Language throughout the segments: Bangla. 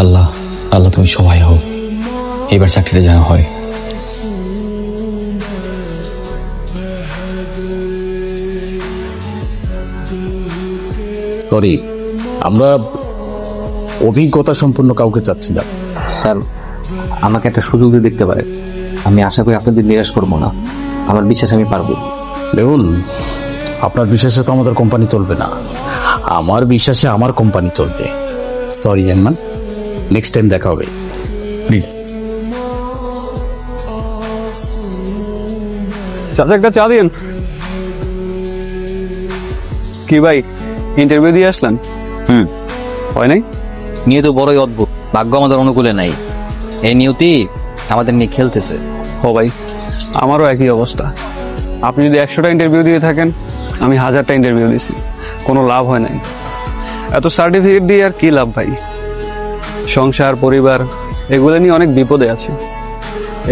আল্লাহ আল্লাহ তুমি সবাই হও, এবার চাকরিটা যেন হয়। সরি, আমরা অভিজ্ঞতা সম্পন্ন কাউকে চাচ্ছিলাম। স্যার, আমাকে একটা সুযোগ দিয়ে দেখতে পারেন। আমি আশা করি আপনাদের নিরাশ করবো না। আমার বিশ্বাস আমি পারবো। দেখুন, আপনার বিশ্বাসে তো আমাদের কোম্পানি চলবে না, আমার বিশ্বাসে আমার কোম্পানি চলবে। সরি ইয়াংম্যান, নেক্সট টাইম দেখা হবে, প্লিজ। চাচা একটা চা দিন। কি ভাই, ইন্টারভিউ দিয়ে আসলেন? হয় নাই? নিয়ে তো বড়ই অদ্ভুত, ভাগ্য আমাদের অনুকূলে নাই। এই নিয়তি আমাদের নিয়ে খেলতেছে। ও ভাই, আমারও একই অবস্থা। আপনি যদি 100টা ইন্টারভিউ দিয়ে থাকেন, আমি 1000টা ইন্টারভিউ দিয়েছি, কোনো লাভ হয় নাই। এত সার্টিফিকেট দিয়ে আর কি লাভ ভাই? সংসার, পরিবার এগুলো নিয়ে অনেক বিপদে আছে।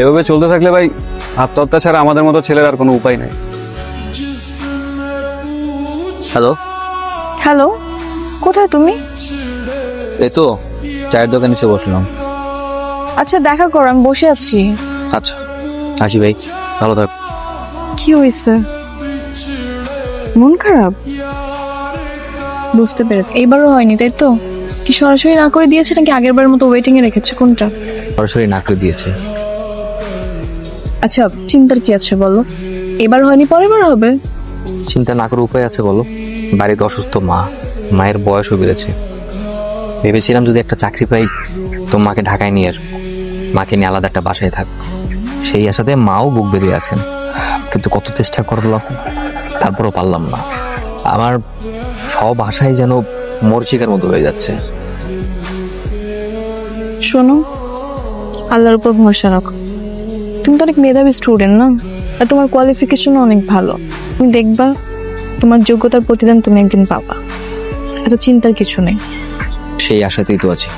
এভাবে চলতে থাকলে ভাই, আত্মহত্যা ছাড়া আমাদের মতো ছেলের আর কোনো উপায় নাই। হ্যালো, হ্যালো, কোথায় তুমি? এই তো চায়ের দোকানে এসে বসলাম। আচ্ছা দেখা করো, আমি বসে আছি। আচ্ছা আসি ভাই, ভালো থাক। কি হয়েছে? মন খারাপ? বুঝতে পেরেছি, এইবারও হয়নি তাই তো? কি সরাসরি না করে দিয়েছে নাকি আগের বারের মতো ওয়েটিং এ রেখেছে, কোনটা? সরাসরি না করে দিয়েছে। আচ্ছা, চিন্তার কি আছে বলো? এবার হয়নি, পরের বার হবে। চিন্তা না করে উপায় আছে বলো? বাড়িতে অসুস্থ মা, মায়ের বয়সও বেড়েছে। ভেবেছিলাম যদি একটা চাকরি পাই তো মাকে ঢাকায় নিয়ে আসবো, মাকে নিয়ে আলাদা একটা বাসায় থাকবো। সেই আশাতে মাও বুক বেরিয়ে আছেন, কিন্তু কত চেষ্টা করলাম তারপরও পারলাম না। আমার সব আশাই যেন মরচিকার মতো হয়ে যাচ্ছে। শোনো, আল্লাহর উপর ভরসা রাখো। তুমি তো অনেক মেধাবী স্টুডেন্ট না, আর তোমার কোয়ালিফিকেশনও অনেক ভালো। তুমি দেখবা তোমার যোগ্যতার প্রতিদান তুমি একদিন পাবা। এত চিন্তার কিছু নেই। সেই আশাতেই তো আছি।